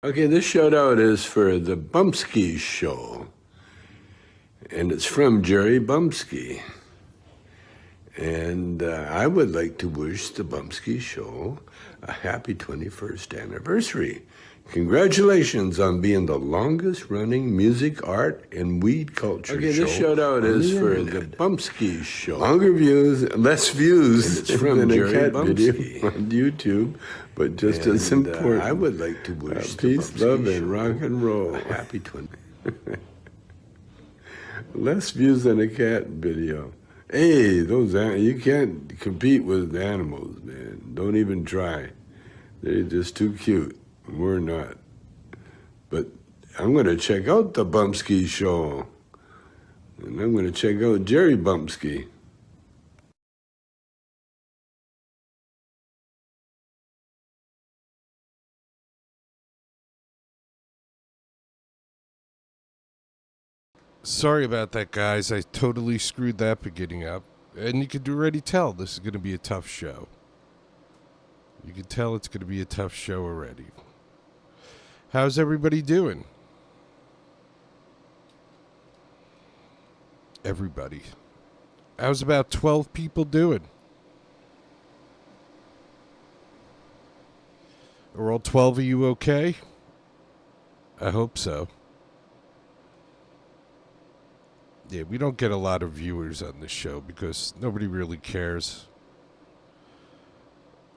Okay, this shout out is for the Bumpskey show, and it's from Jerry Bumpskey. And I would like to wish the Bumpskey show a happy 21st anniversary. Congratulations on being the longest running music, art, and weed culture show. Okay, this shout out is for the Bumpskey show. Longer views, less views. And it's from Jerry Bumpskey on YouTube, but just as important. I would like to wish peace, love, and rock and roll. A happy 20. Less views than a cat video. Hey, you can't compete with animals, man. Don't even try. They're just too cute. We're not. But I'm going to check out the Bumpskey show. And I'm going to check out Jerry Bumpskey. Sorry about that, guys. I totally screwed that beginning up. And you could already tell this is going to be a tough show. You can tell it's going to be a tough show already. How's everybody doing? Everybody. How's about 12 people doing? Are all 12 of you okay? I hope so. Yeah, we don't get a lot of viewers on this show because nobody really cares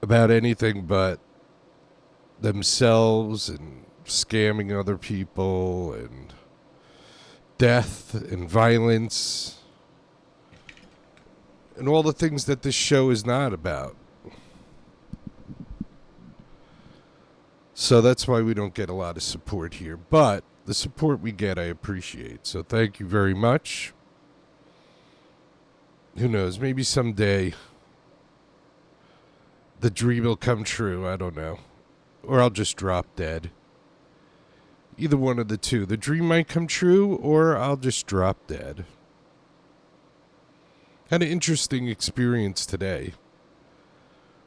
about anything but themselves and scamming other people and death and violence and all the things that this show is not about. So that's why we don't get a lot of support here. But the support we get, I appreciate. So thank you very much. Who knows? Maybe someday the dream will come true. I don't know. Or I'll just drop dead. Either one of the two. The dream might come true, or I'll just drop dead. Had an interesting experience today.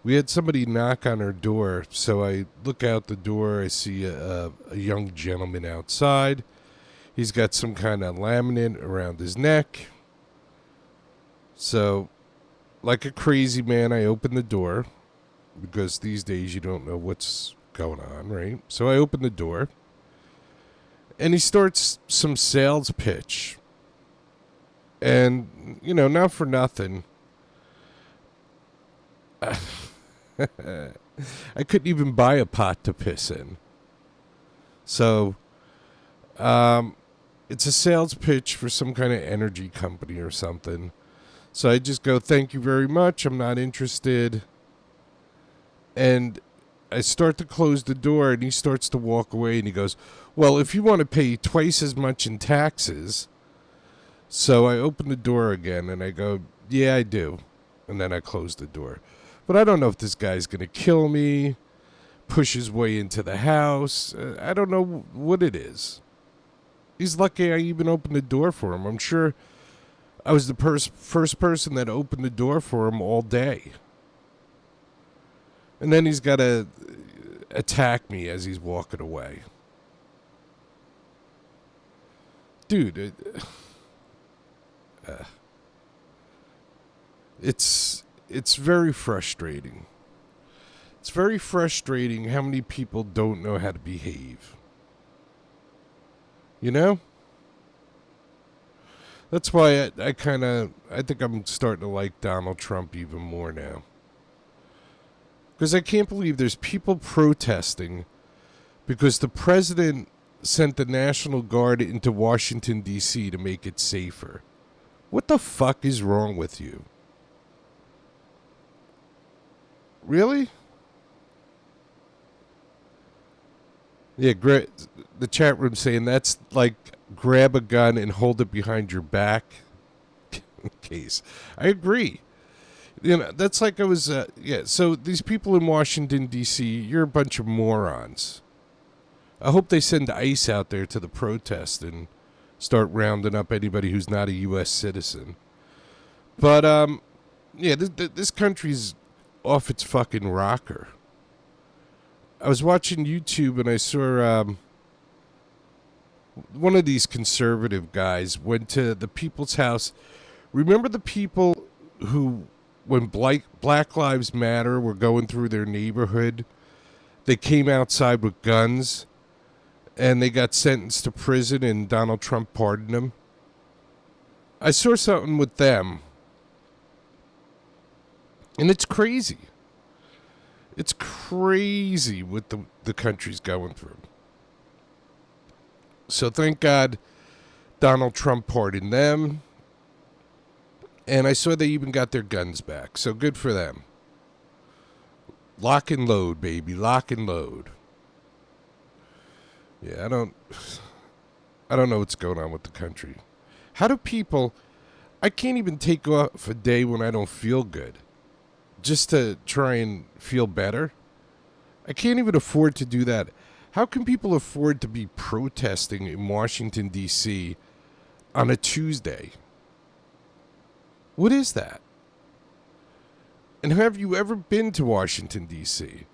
We had somebody knock on our door, so I look out the door. I see a young gentleman outside. He's got some kind of laminate around his neck. So, like a crazy man, I open the door, because these days you don't know what's going on, right? So I open the door, and he starts some sales pitch. And, you know, not for nothing, I couldn't even buy a pot to piss in. So, it's a sales pitch for some kind of energy company or something. So I just go, thank you very much. I'm not interested. And I start to close the door, and he starts to walk away, and he goes, well, if you want to pay twice as much in taxes. So I open the door again, and I go, yeah, I do. And then I close the door. But I don't know if this guy's going to kill me, push his way into the house. I don't know what it is. He's lucky I even opened the door for him. I'm sure I was the first person that opened the door for him all day. And then he's got to attack me as he's walking away. Dude, it's very frustrating. It's very frustrating how many people don't know how to behave. You know? That's why I think I'm starting to like Donald Trump even more now. Because I can't believe there's people protesting because the president sent the National Guard into Washington, D.C. to make it safer. What the fuck is wrong with you? Really? Yeah, the chat room saying that's like grab a gun and hold it behind your back case. I agree. You know, that's like I was, so these people in Washington, D.C., you're a bunch of morons. I hope they send ICE out there to the protest and start rounding up anybody who's not a U.S. citizen. But, yeah, this country's off its fucking rocker. I was watching YouTube and I saw one of these conservative guys went to the people's house. Remember the people who, when Black Lives Matter were going through their neighborhood, they came outside with guns and they got sentenced to prison and Donald Trump pardoned them? I saw something with them. And it's crazy. It's crazy what the country's going through. So thank God Donald Trump pardoned them. And I saw they even got their guns back. So good for them. Lock and load, baby. Lock and load. Yeah, I don't know what's going on with the country. How do people... I can't even take off a day when I don't feel good just to try and feel better. I can't even afford to do that. How can people afford to be protesting in Washington, D.C. on a Tuesday? What is that? And have you ever been to Washington, D.C.?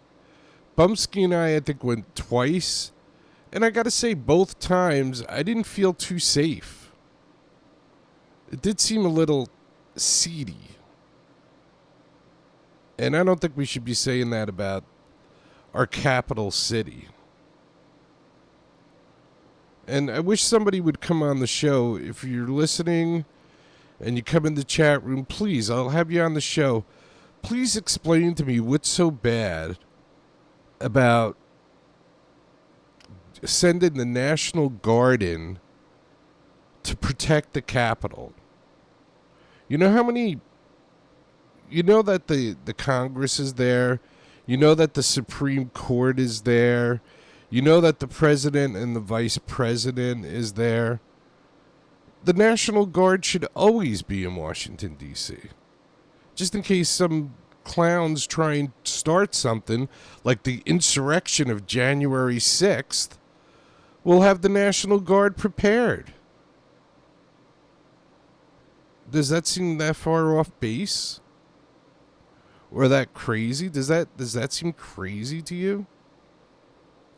Bumpskey and I think, went twice. And I got to say, both times, I didn't feel too safe. It did seem a little seedy. And I don't think we should be saying that about our capital city. And I wish somebody would come on the show. If you're listening and you come in the chat room, please, I'll have you on the show. Please explain to me what's so bad about sending the National Guard in to protect the Capitol. You know how many... You know that the Congress is there. You know that the Supreme Court is there. You know that the president and the vice president is there. The National Guard should always be in Washington, D.C. Just in case some clowns try and start something like the insurrection of January 6th, we'll have the National Guard prepared. Does that seem that far off base? Or that crazy? Does that seem crazy to you?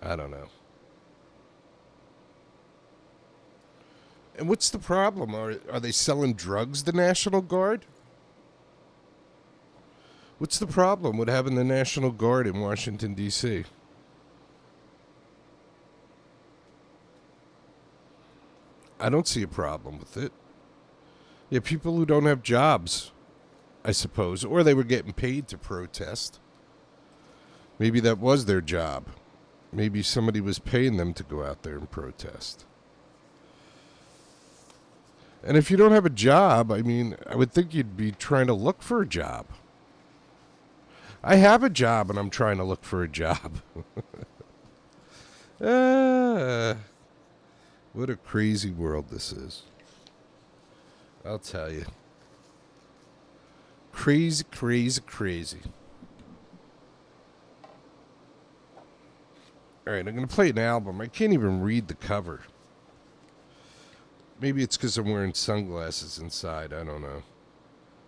I don't know. And what's the problem? Are they selling drugs, the National Guard? What's the problem with having the National Guard in Washington, D.C.? I don't see a problem with it. Yeah, people who don't have jobs, I suppose, or they were getting paid to protest. Maybe that was their job. Maybe somebody was paying them to go out there and protest. And if you don't have a job, I mean, I would think you'd be trying to look for a job. I have a job and I'm trying to look for a job. What a crazy world this is. I'll tell you. Crazy, crazy, crazy. All right, I'm going to play an album. I can't even read the cover. Maybe it's because I'm wearing sunglasses inside. I don't know.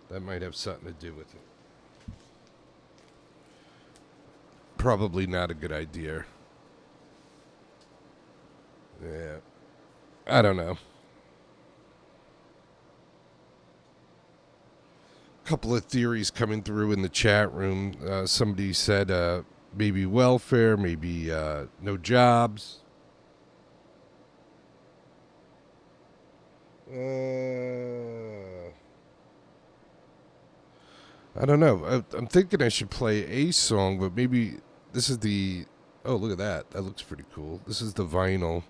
That might have something to do with it. Probably not a good idea. Yeah. I don't know. Couple of theories coming through in the chat room. Somebody said maybe welfare, maybe no jobs. I don't know. I'm thinking I should play a song, but maybe this is the... Oh, look at that. That looks pretty cool. This is the vinyl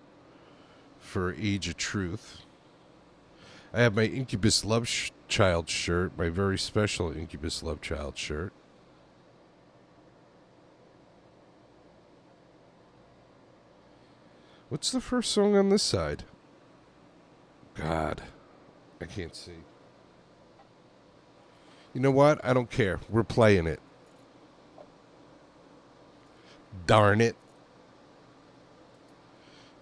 for Age of Truth. I have my Incubus Love Child shirt, my very special Incubus Love Child shirt. What's the first song on this side? God, I can't see. You know what? I don't care. We're playing it. Darn it.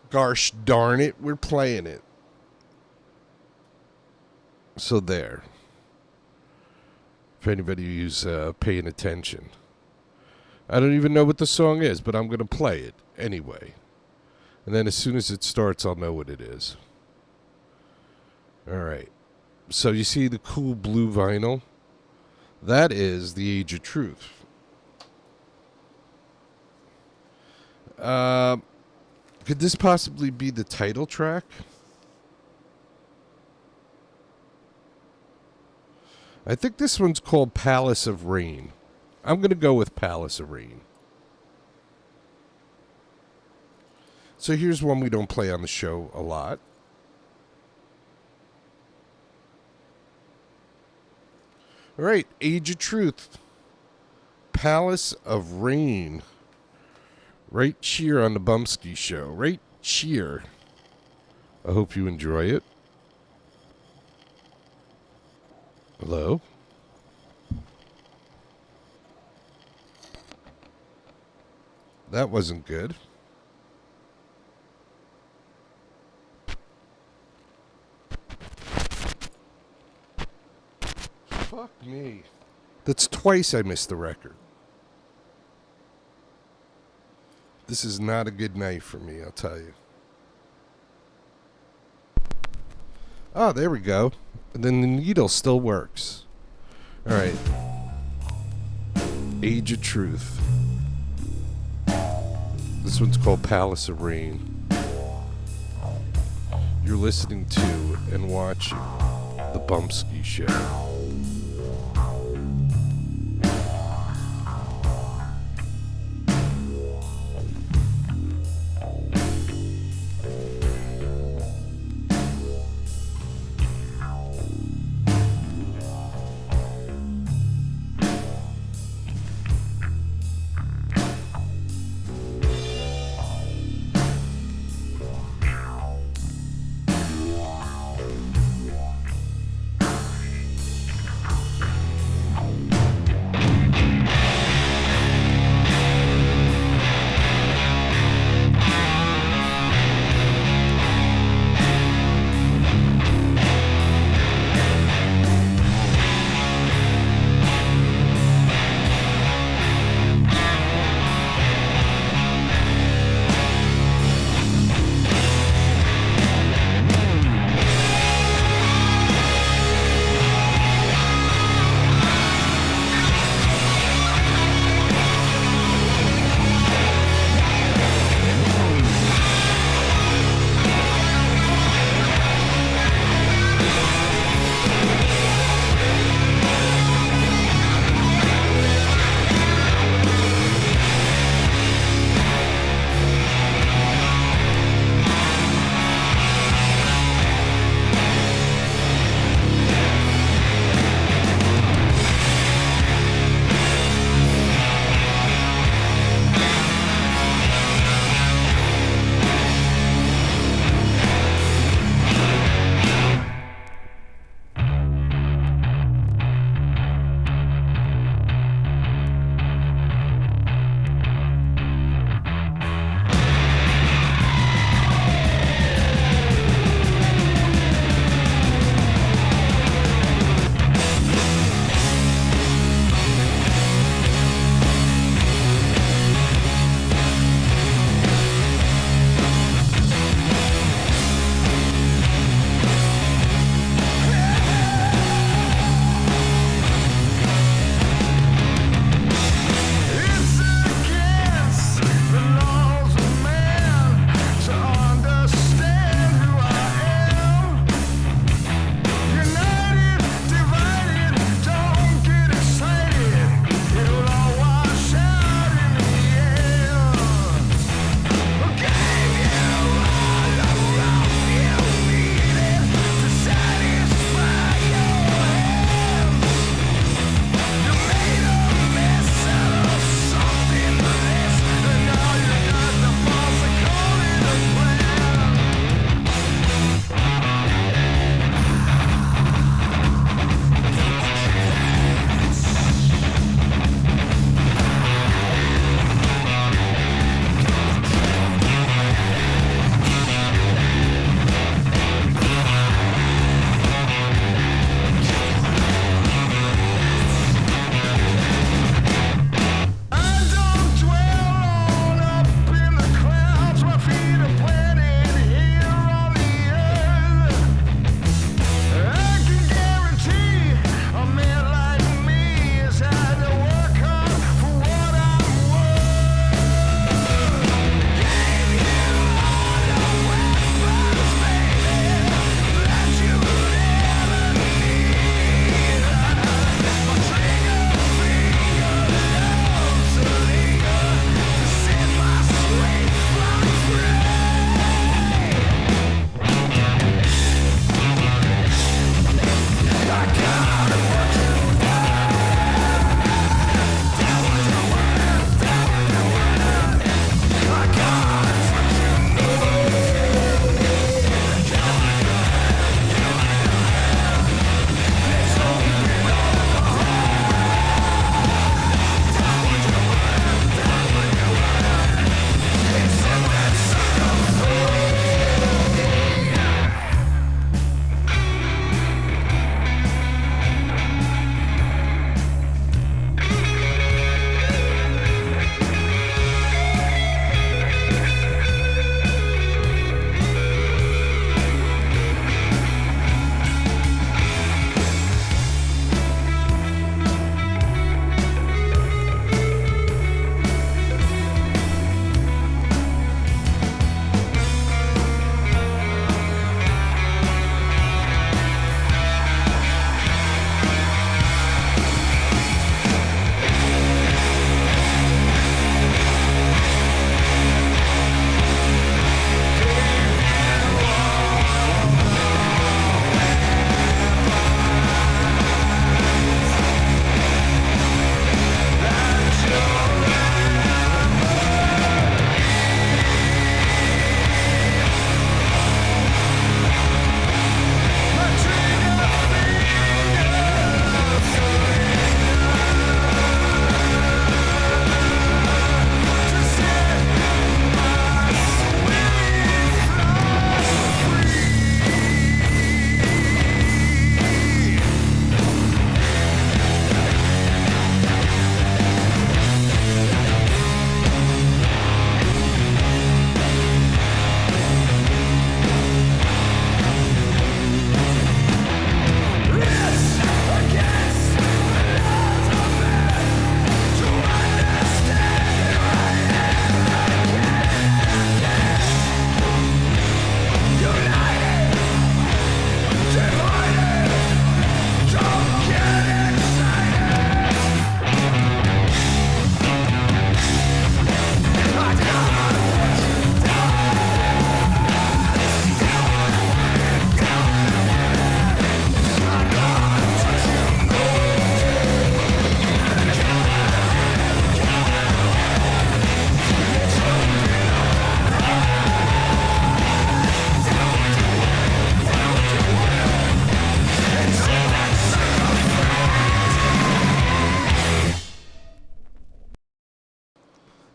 Gosh darn it, we're playing it. So there. If anybody who's paying attention. I don't even know what the song is, but I'm going to play it anyway. And then as soon as it starts, I'll know what it is. All right. So you see the cool blue vinyl? That is The Age of Truth. Could this possibly be the title track? I think this one's called Palace of Rain. I'm going to go with Palace of Rain. So here's one we don't play on the show a lot. All right, Age of Truth. Palace of Rain. Right cheer on the Bumpskey Show. Right cheer. I hope you enjoy it. Hello? That wasn't good. Fuck me. That's twice I missed the record. This is not a good night for me, I'll tell you. Oh, there we go. And then the needle still works. All right. Age of Truth. This one's called Palace of Rain. You're listening to and watching The Bumpskey Show.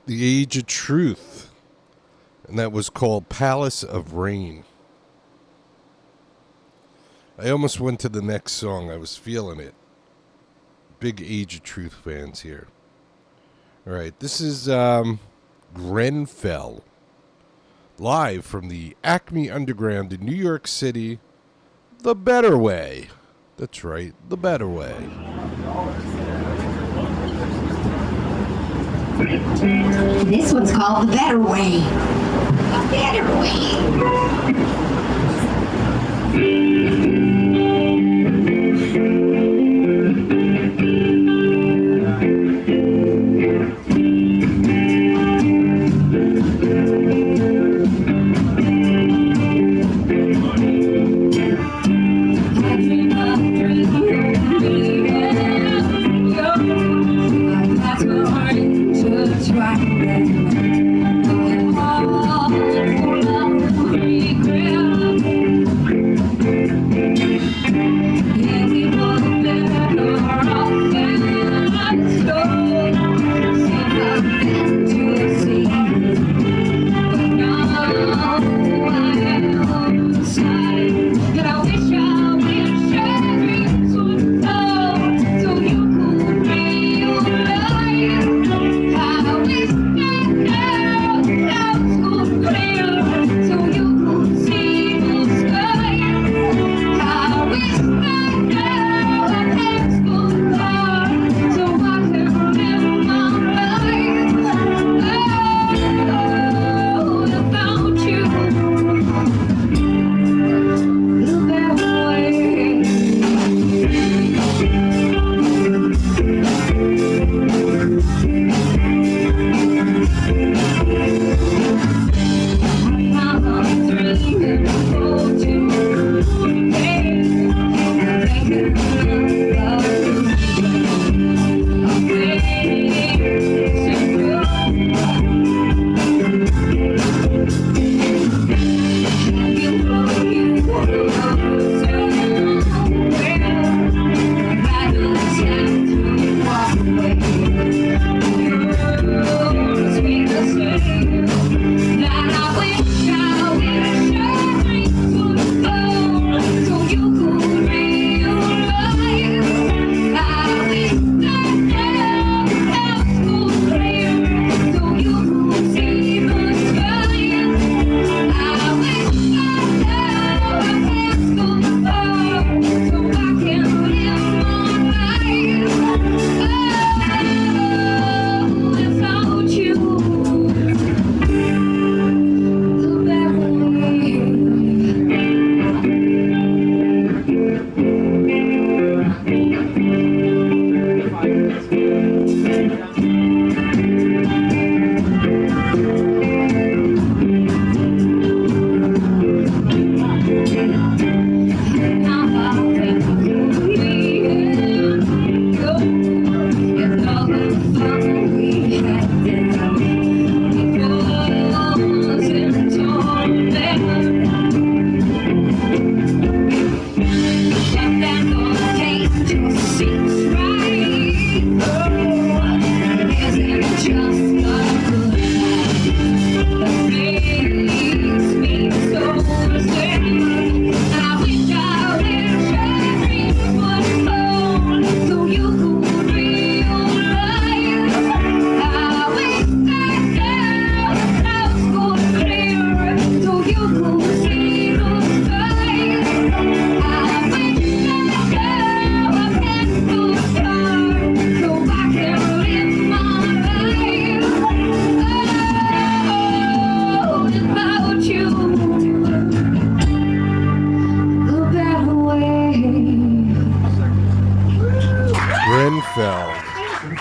The Age of Truth. And that was called Palace of Rain. I almost went to the next song. I was feeling it. Big Age of Truth fans here. All right, this is Grenfell. Live from the Acme Underground in New York City. The Better Way. That's right, The Better Way. This one's called The Better Way. The Better Way.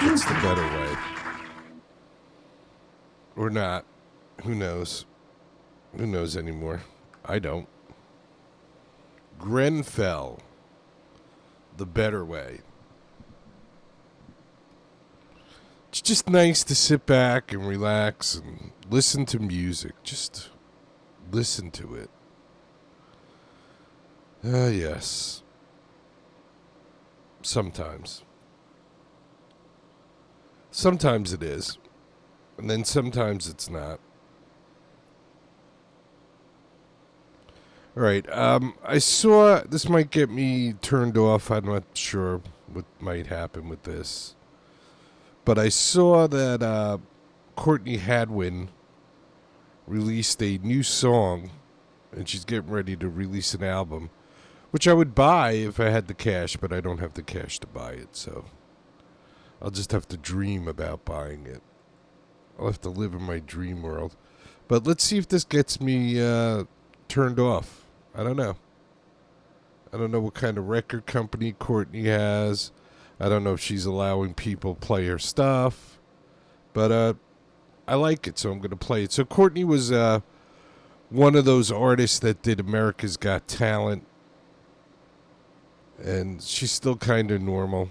It's the better way. Or not. Who knows? Who knows anymore? I don't. Grenfell. The better way. It's just nice to sit back and relax and listen to music. Just listen to it. Yes. Sometimes. Sometimes it is. And then sometimes it's not. All right. I saw, this might get me turned off. I'm not sure what might happen with this. But I saw that Courtney Hadwin released a new song, and she's getting ready to release an album, which I would buy if I had the cash, but I don't have the cash to buy it, so I'll just have to dream about buying it. I'll have to live in my dream world. But let's see if this gets me turned off. I don't know. I don't know what kind of record company Courtney has. I don't know if she's allowing people play her stuff. But I like it, so I'm going to play it. So Courtney was one of those artists that did America's Got Talent. And she's still kind of normal.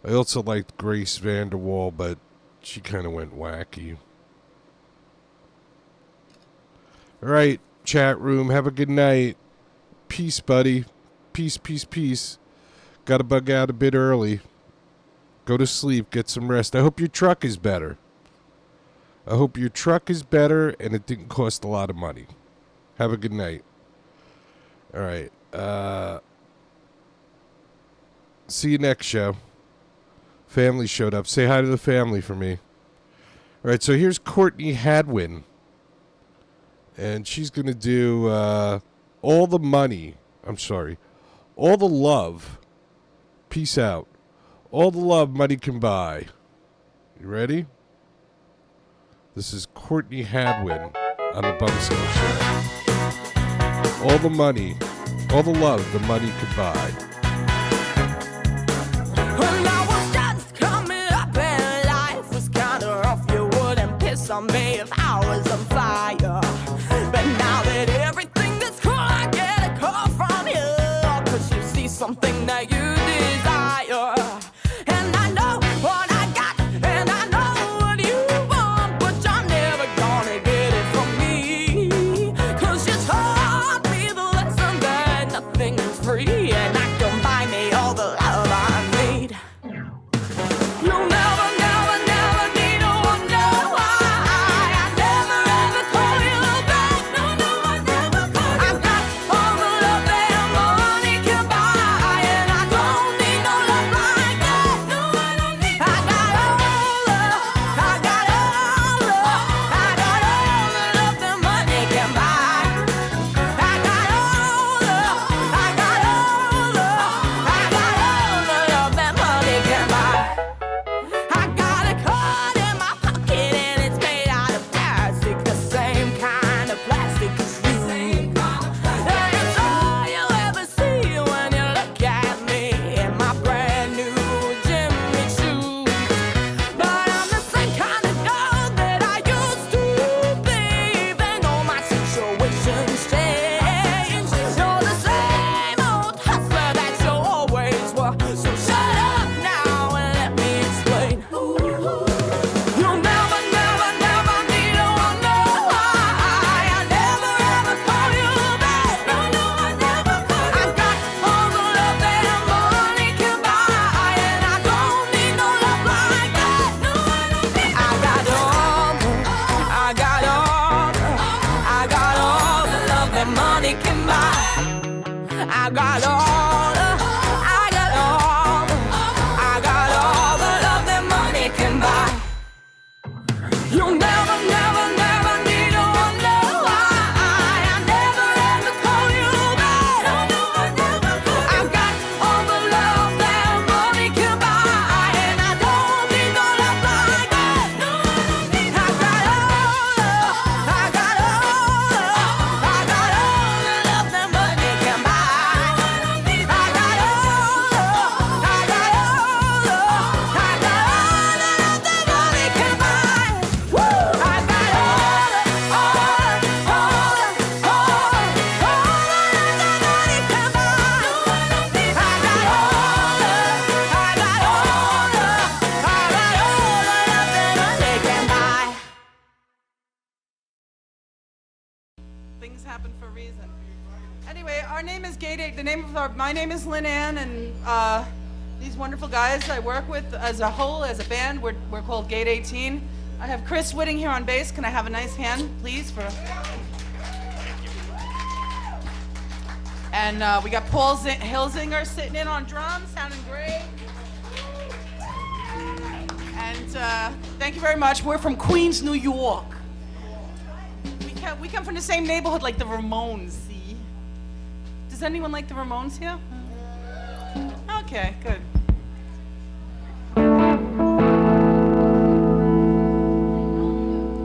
I also liked Grace Vanderwall, but she kind of went wacky. All right, chat room, have a good night. Peace, buddy. Peace, peace, peace. Got to bug out a bit early. Go to sleep, get some rest. I hope your truck is better. I hope your truck is better and it didn't cost a lot of money. Have a good night. All right. See you next show. Family showed up. Say hi to the family for me. All right, so here's Courtney Hadwin. And she's going to do All the Money. I'm sorry. All the Love. Peace out. All the Love Money Can Buy. You ready? This is Courtney Hadwin on the Bumpskey Show. All the money, all the love the money can buy. On me if I was on fire. But now that everything that's cool, I get a call from you. Cause you see something that you desire. And I know what I got, and I know what you want, but you're never gonna get it from me. Cause you taught me the lesson that nothing is free, and I can buy me all the love I need. You'll never, never, never need to wonder why. My name is Lynn Ann, and these wonderful guys I work with as a whole, as a band, we're called Gate 18. I have Chris Whitting here on bass. Can I have a nice hand, please? And we got Paul Hilsinger sitting in on drums, sounding great. And thank you very much. We're from Queens, New York. We come from the same neighborhood like the Ramones, see? Does anyone like the Ramones here? Okay, good.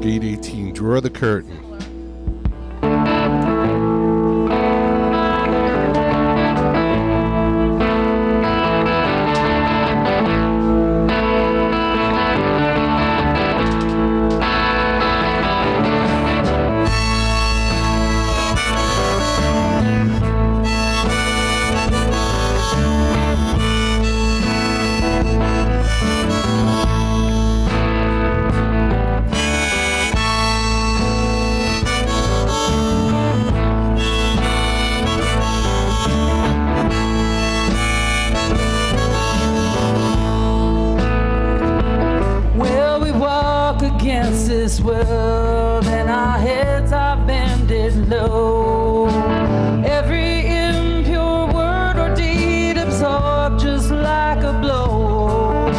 Gate 18, draw the curtain. This world and our heads are bended low. Every impure word or deed absorbed just like a blow.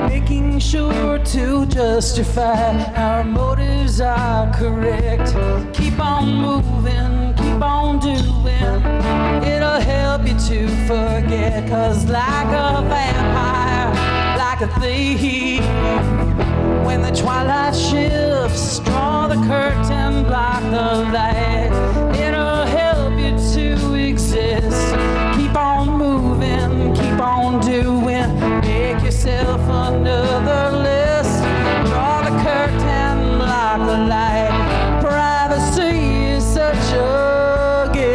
Making sure to justify our motives are correct. Keep on moving, keep on doing. It'll help you to forget. 'Cause like a vampire, like a thief, when the twilight shifts, draw the curtain, block the light. It'll help you to exist. Keep on moving, keep on doing. Make yourself another list. Draw the curtain, block the light. Privacy is such a gift.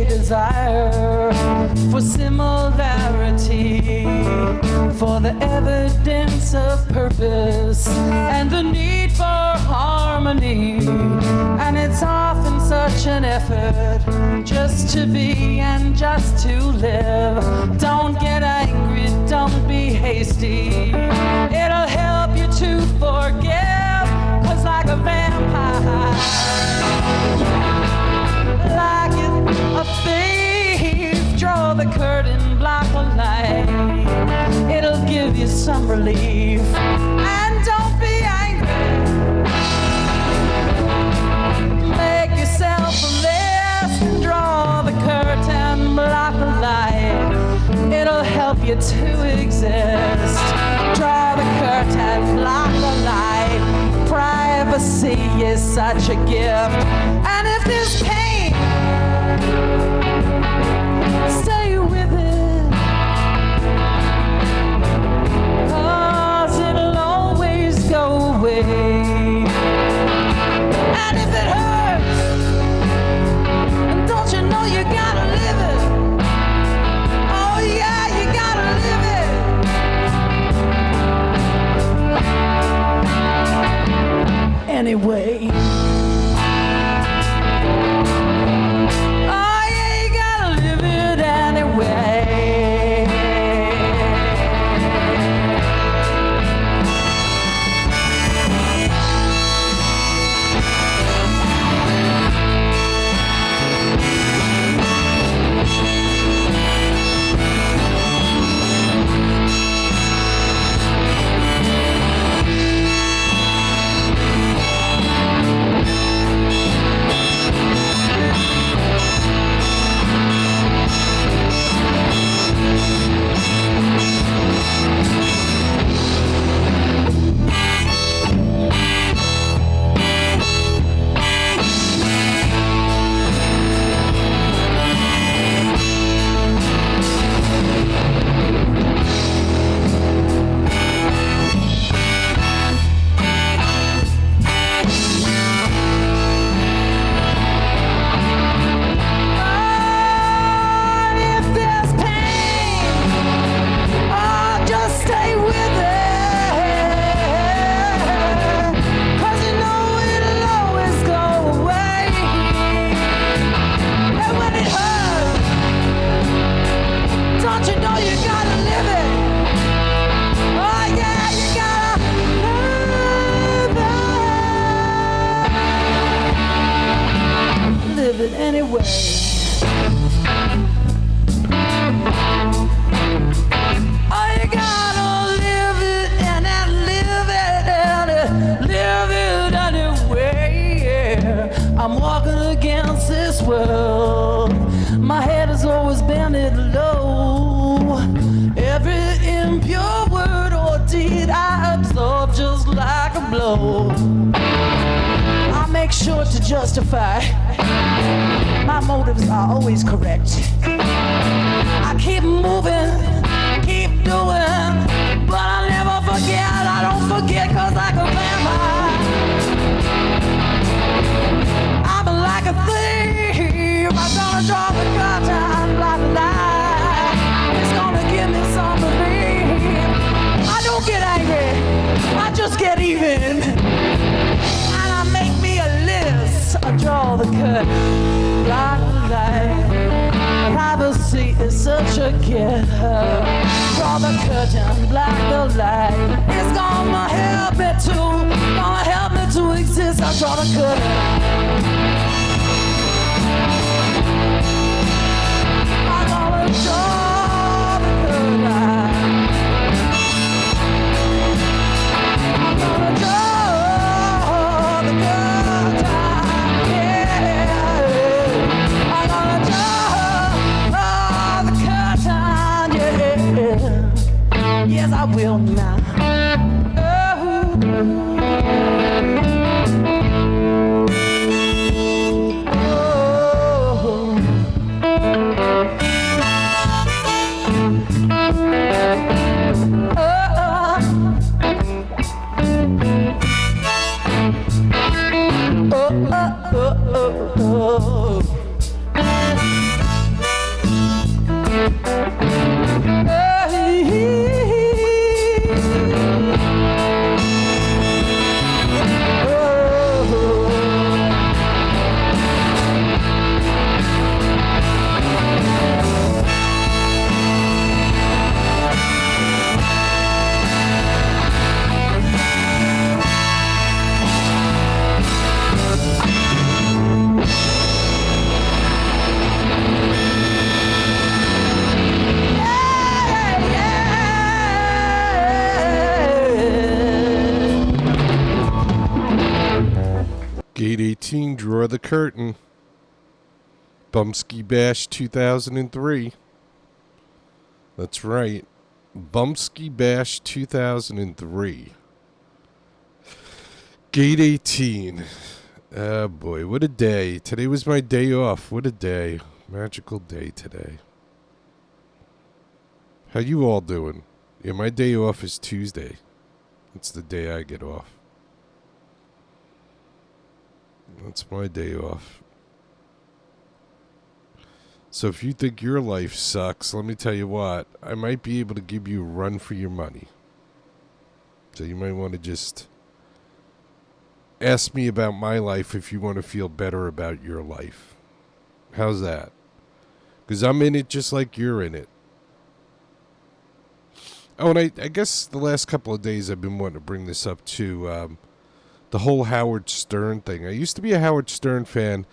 Desire for similarity, for the evidence of purpose and the need for harmony. And it's often such an effort just to be and just to live. Don't get angry, don't be hasty. It'll help you to forgive. 'Cause like a vampire, like a thief, draw the curtain, block the light. It'll give you some relief. And don't be angry. Make yourself a list. Draw the curtain, block the light. It'll help you to exist. Draw the curtain, block the light. Privacy is such a gift. And if there's pain, stay with it. 'Cause it'll always go away. And if it hurts, don't you know you gotta live it? Oh yeah, you gotta live it. Anyway. way. Oh, you gotta live it and then live it and live it anyway. Yeah. I'm walking against this world. My head has always been low. Every impure word or deed I absorb just like a blow. I make sure to justify. My motives are always correct. I keep moving, keep doing, but I never forget. I don't forget 'cause like a vampire, I'm like a thief. I'm gonna draw the curtain like a lie. It's gonna give me some relief. I don't get angry, I just get even. And I make me a list. I draw the curtain like a lie. Privacy is such a gift. Draw the curtain, black the light. It's gonna help me to exist. I draw the curtain. I'm gonna draw the curtain. I'm gonna draw the curtain. Yeah. I'm gonna draw the curtain. Yeah. Yes, I will now. Gate 18, draw the curtain. Bumpskey Bash 2003. That's right. Bumpskey Bash 2003. Gate 18. Oh boy, what a day. Today was my day off. What a day. Magical day today. How you all doing? Yeah, my day off is Tuesday. It's the day I get off. That's my day off. So if you think your life sucks, let me tell you what. I might be able to give you a run for your money. So you might want to just ask me about my life if you want to feel better about your life. How's that? Because I'm in it just like you're in it. Oh, and I guess the last couple of days I've been wanting to bring this up too. The whole Howard Stern thing. I used to be a Howard Stern fan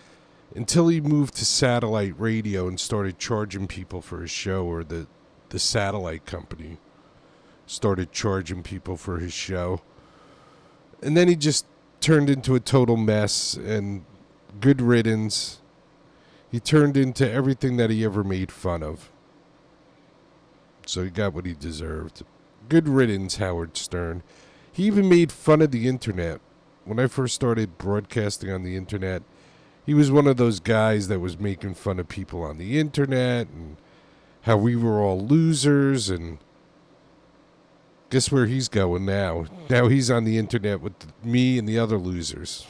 until he moved to satellite radio and started charging people for his show, or the satellite company started charging people for his show. And then he just turned into a total mess, and good riddance. He turned into everything that he ever made fun of. So he got what he deserved. Good riddance, Howard Stern. He even made fun of the internet. When I first started broadcasting on the internet, he was one of those guys that was making fun of people on the internet and how we were all losers. And guess where he's going now? Now he's on the internet with me and the other losers.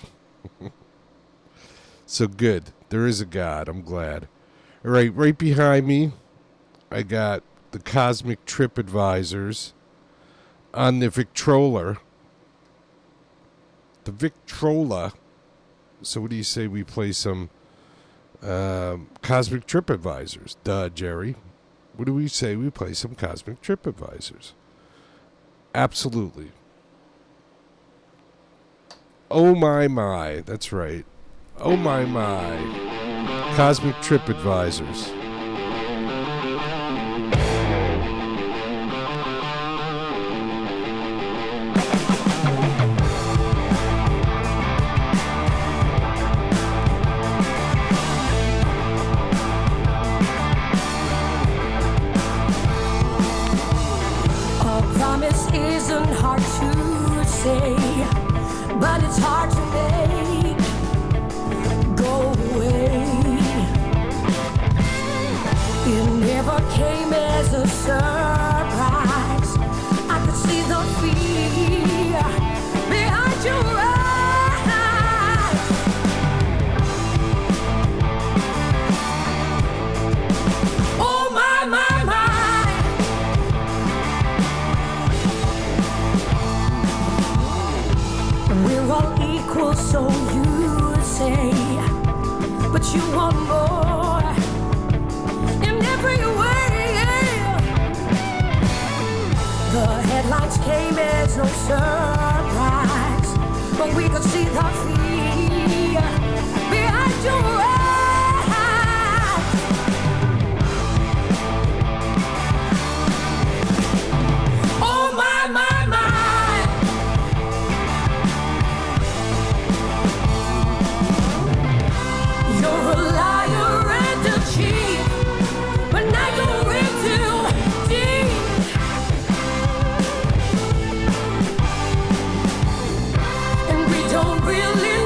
So good. There is a God. I'm glad. All right behind me, I got the Cosmic Trip Advisors on the Victrola. The Victrola. So what do you say we play some Cosmic Trip Advisors? Duh, Jerry. What do we say we play some Cosmic Trip Advisors? Absolutely. Oh my. That's right. Oh my. Cosmic Trip Advisors. Isn't hard to say, but it's hard to make go away. It never came as a surprise. I could see the fear behind your eyes. Oh my, my, my. We're all equal, so you say, but you want more in every way. The headlines came as no surprise, but we could see the fear behind your eyes. Oh my, my, my. You're a liar and a cheat, but now you're in too deep. And we don't really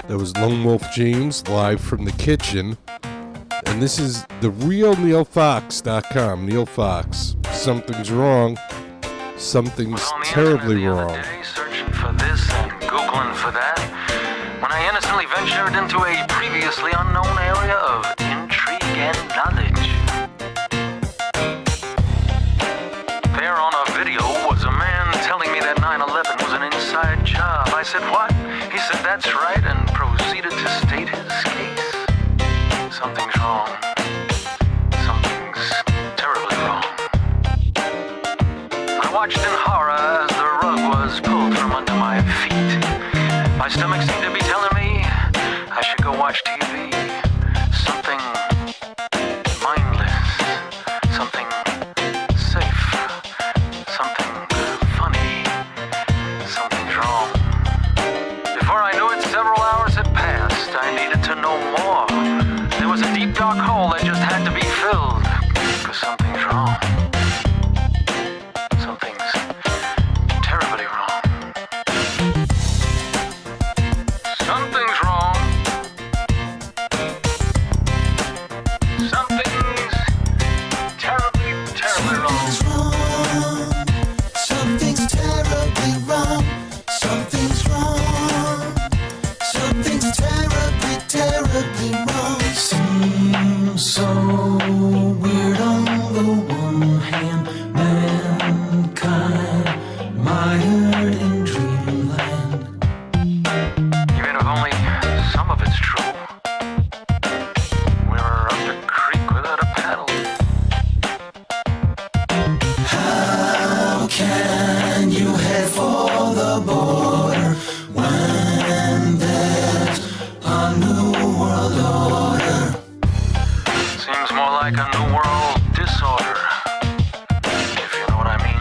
That was Lone Wolf James live from the kitchen. And this is the real NeilFox.com. Neil Fox. Something's wrong. Something's terribly wrong. Searching for this and Googling for that, when I innocently ventured into a previously unknown area of intrigue and knowledge. There on a video was a man telling me that 9/11 was an inside job. I said, what? He said, that's right, and proceeded to state his case. Something's wrong. Something's terribly wrong. I watched in horror as the rug was pulled from under my feet. My stomach seemed to be telling me I should go watch TV. Something mindless. Something safe. Something funny. Something's wrong. Before I knew it, several hours had passed. I needed to know more. There was a deep, dark hole that just just had to be filled, 'cause something's wrong. Something's terribly wrong. Something's wrong. Something's terribly, terribly wrong. Something's terribly wrong. Something's wrong. Something's terribly, terribly wrong. Seems so weird on the one hand. Mankind mired in dreamland. Even if only some of it's true. We were up the creek without a paddle. How can you head for the border when there's a new world order? Seems more like a new world disorder, if you know what I mean.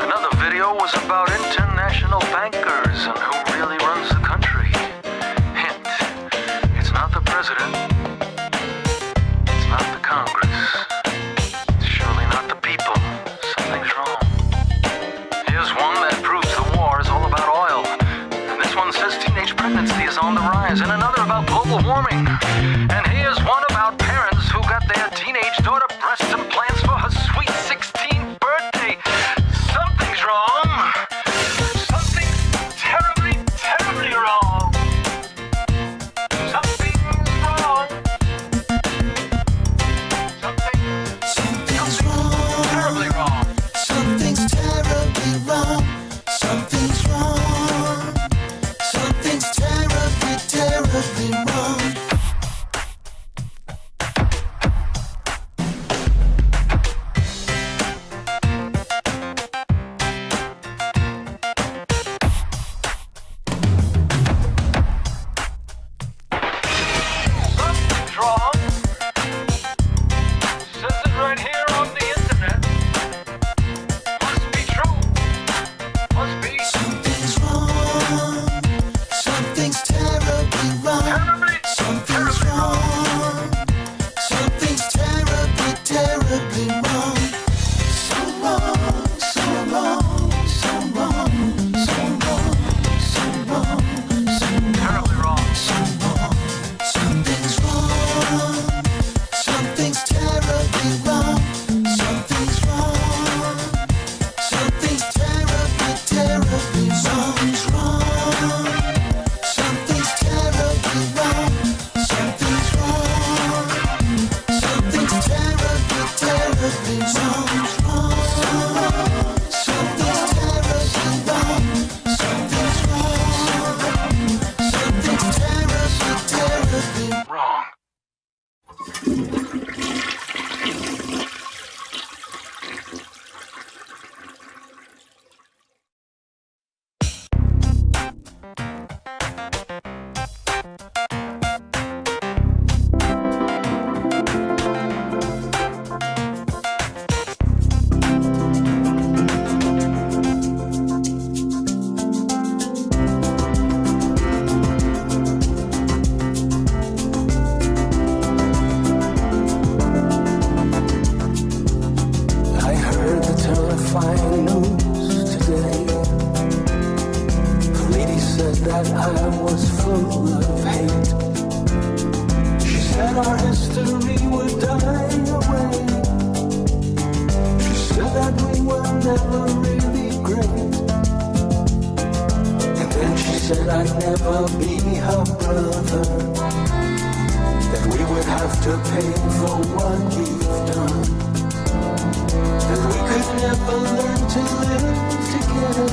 Another video was about international bankers and who really runs the country. Hint, it's not the president. It's not the Congress. It's surely not the people. Something's wrong. Here's one that proves the war is all about oil. And this one says teenage pregnancy is on the rise. And another about global warming. And here's one about parents who got their teenage daughter breast implants for her sweet 16th birthday. Something's wrong. Something's terribly, terribly wrong. Something's wrong. Something's wrong. Terribly wrong. Something's terribly wrong. Something's wrong. Something's terribly, terribly wrong. Something's wrong. Says it right here on the internet. Must be true. Must be Something's wrong. Something's terribly wrong. terribly, Something's terribly wrong. wrong. Something's terribly, terribly wrong. So wrong, so wrong, so wrong, so wrong, so wrong, so Terribly wrong. so wrong. Something's wrong. Something's terribly wrong. Something's wrong. Something's terribly, terribly wrong. Something's terribly wrong. Something's wrong. Something's terribly, terribly wrong. Something's terribly wrong. Something's wrong. Something's terribly, terribly Wrong. I heard the terrifying news today. The lady said that I was full of hate. She said our history would die away. She said that we were never really great. And then she said I'd never be her brother. That we would have to pay for what we've done. That we could never learn to live together.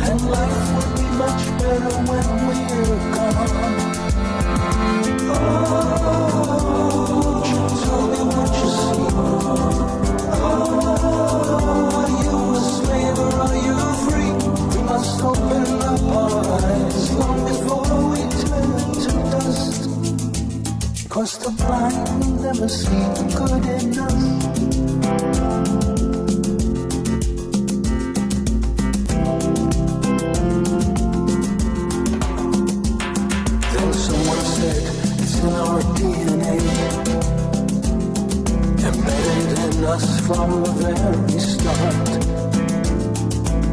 And life would be much better when we're gone. Oh, she told me what you see. Oh, are you a slave or are you free? We must open up our eyes long before we turn to dust. 'Cause the blind will never see good enough. from the very start.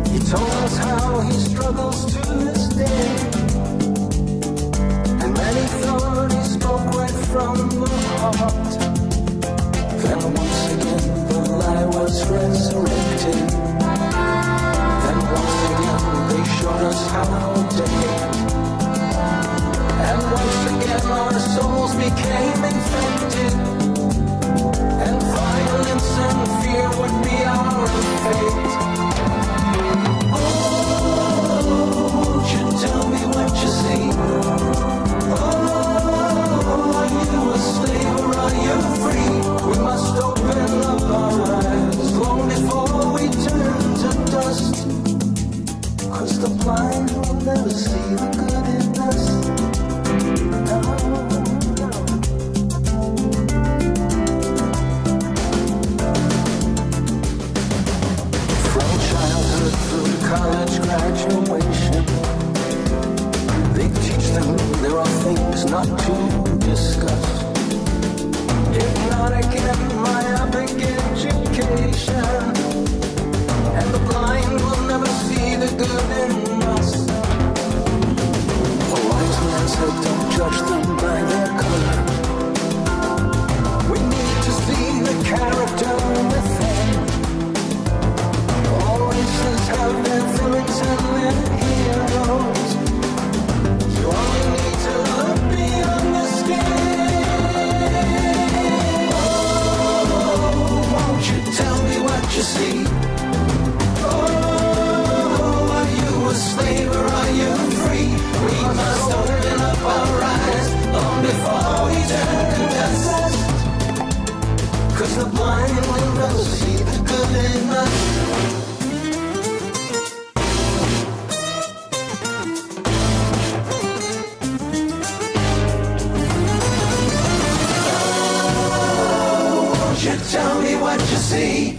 He told us how he struggles to this day, and many thought he spoke right from the heart. Then once again the lie was resurrected. Then once again they showed us how to hate. And once again our souls became infected, and violence and fear would be our fate. Oh, won't you tell me what you see? Oh, are you a slave or are you free? We must open up our eyes long before we turn to dust, 'cause the blind will never see the good in us. No, no. From childhood through college graduation, they teach them there are things not to discuss. Hypnotic and myopic education, and the blind will never see the good in us. A wise man said, don't judge them by their color. We need to see the character within. All races have their villains and their heroes. You only need to look beyond the skin. Oh, won't you tell me what you see? Oh, are you a slave or are you free? We must open up our eyes long before we turn to dust, 'cause the blind will never see the good in us. Won't you tell me what you see?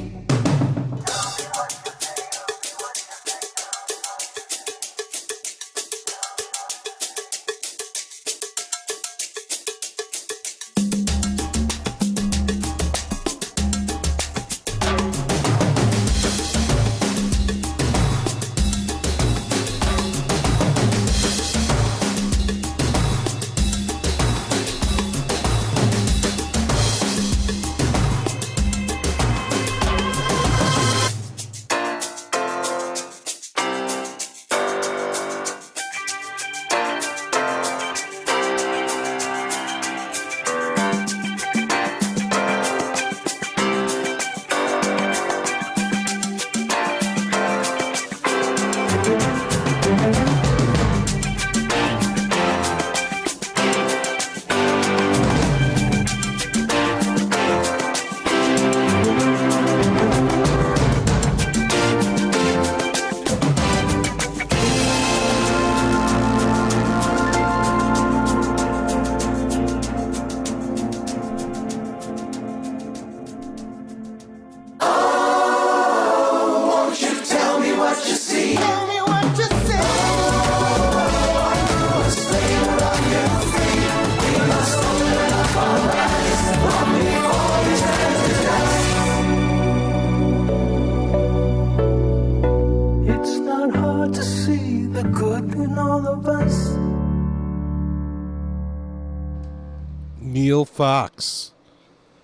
Neil Fox.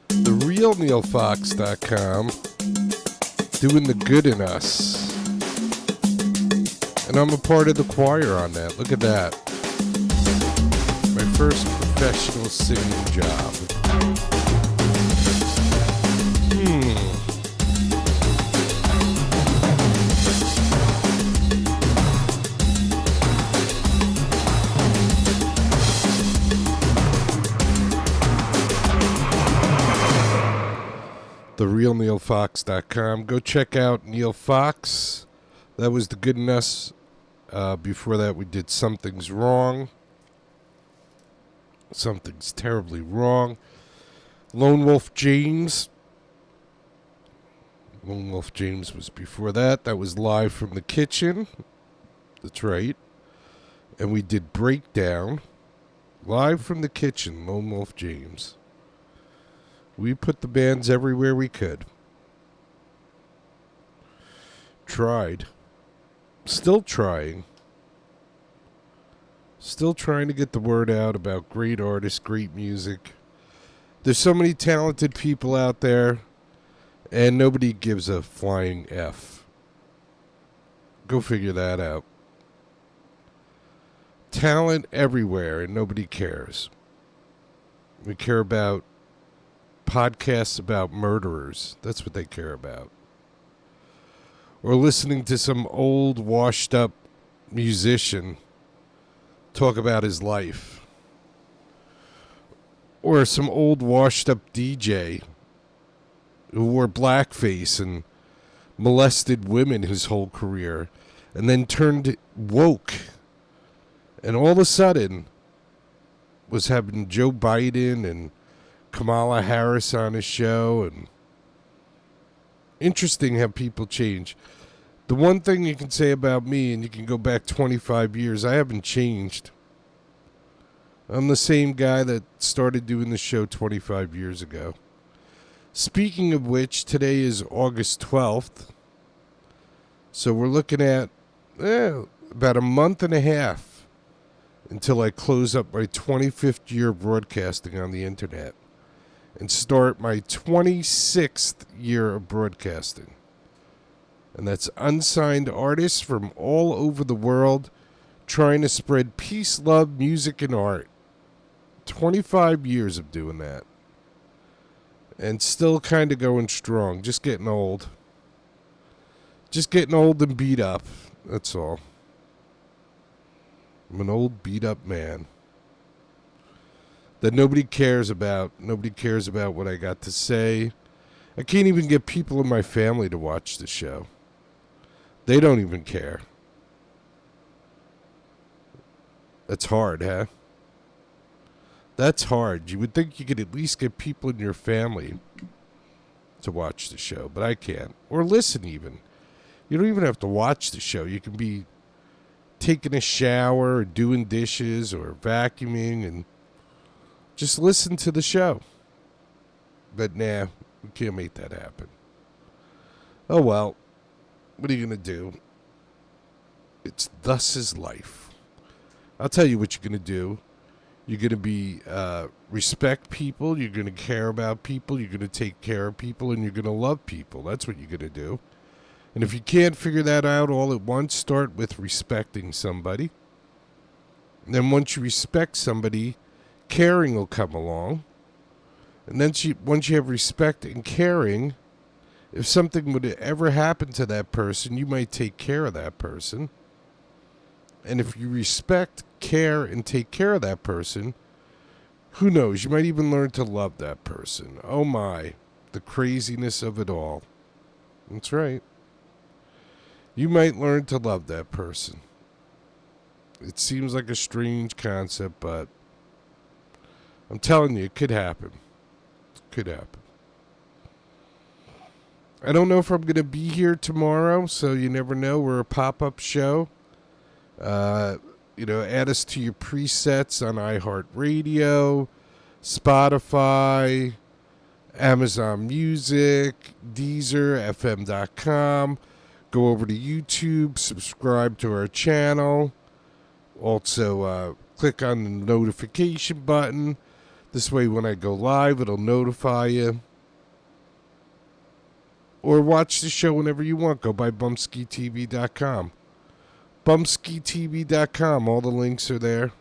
The real NeilFox.com. Doing the good in us. And I'm a part of the choir on that. Look at that. My first professional singing job. TheRealNeilFox.com. Go check out Neil Fox. That was the good in us. Before that, we did Something's Wrong. Something's Terribly Wrong. Lone Wolf James. Lone Wolf James was before that. That was Live from the Kitchen. That's right. And we did Breakdown. Live from the Kitchen, Lone Wolf James. We put the bands everywhere we could. tried. Still trying. Still trying to get the word out about great artists, great music. There's so many talented people out there, and nobody gives a flying F. Go figure that out. Talent everywhere, and nobody cares. We care about podcasts about murderers. That's what they care about. Or listening to some old, washed-up musician talk about his life. Or some old, washed-up DJ who wore blackface and molested women his whole career and then turned woke. And all of a sudden was having Joe Biden and Kamala Harris on his show. And interesting how people change. The one thing you can say about me, and you can go back 25 years, I haven't changed. I'm the same guy that started doing the show 25 years ago. Speaking of which, today is August 12th. So we're looking at about a month and a half until I close up my 25th year of broadcasting on the internet and start my 26th year of broadcasting. And that's unsigned artists from all over the world trying to spread peace, love, music, and art. 25 years of doing that. And still kind of going strong. Just getting old. Just getting old and beat up. That's all. I'm an old beat up man. That nobody cares about. Nobody cares about what I got to say. I can't even get people in my family to watch the show. They don't even care. That's hard, huh? That's hard. You would think you could at least get people in your family to watch the show, but I can't. Or listen even. You don't even have to watch the show. You can be taking a shower or doing dishes or vacuuming and just listen to the show. But nah, we can't make that happen. Oh well. What are you going to do? It's thus is life. I'll tell you what you're going to do. You're going to be respect people. You're going to care about people. You're going to take care of people. And you're going to love people. That's what you're going to do. And if you can't figure that out all at once, start with respecting somebody. And then once you respect somebody, caring will come along. And then once you have respect and caring, if something would ever happen to that person, you might take care of that person. And if you respect, care, and take care of that person, who knows? You might even learn to love that person. Oh my, the craziness of it all. That's right. You might learn to love that person. It seems like a strange concept, but I'm telling you, it could happen. It could happen. I don't know if I'm going to be here tomorrow, so you never know. We're a pop-up show. Add us to your presets on iHeartRadio, Spotify, Amazon Music, Deezer, FM.com. Go over to YouTube, subscribe to our channel. Also, click on the notification button. This way, when I go live, it'll notify you. Or watch the show whenever you want. Go by bumpskeytv.com. Bumpskeytv.com. All the links are there.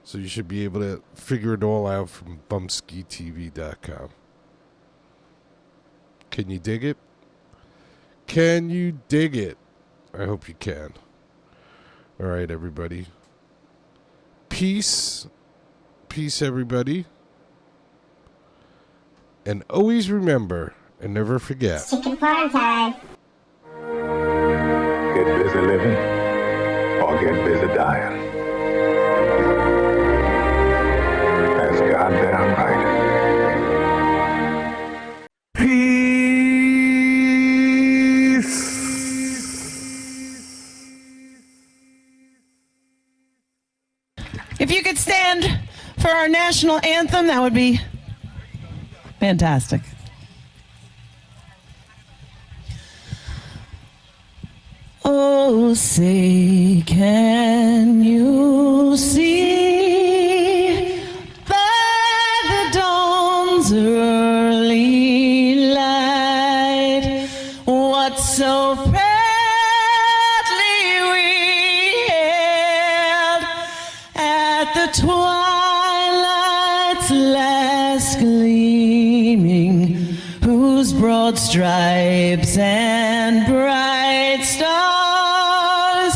So you should be able to figure it all out from bumpskeytv.com. Can you dig it? Can you dig it? I hope you can. All right, everybody. Peace. Peace, everybody. And always remember... and never forget. Chicken farm time. Get busy living or get busy dying. That's goddamn right. Peace. If you could stand for our national anthem, that would be fantastic. Oh, say, can you see by the dawn's early light what so proudly we hailed at the twilight's last gleaming, whose broad stripes and bright stars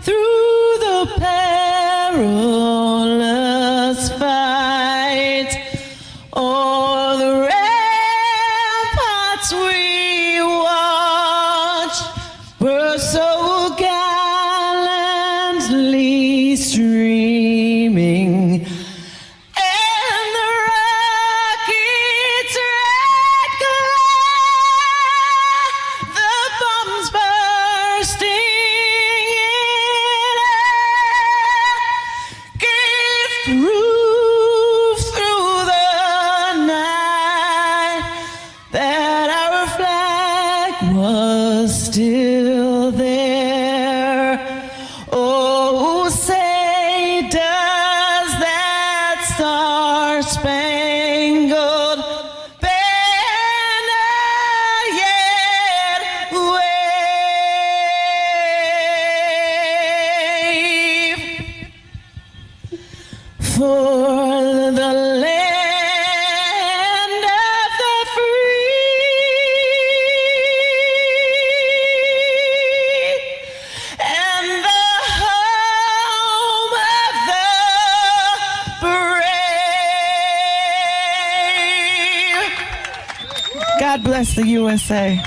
through the perilous fight o'er the ramparts we watched were so gallantly streaming. And the rocket's red glare, the bombs bursting in air, gave proof through the night that our flag was still there. Oh, say, does that star-spangled banner yet wave for the land of the free and the home of the brave? God bless the USA.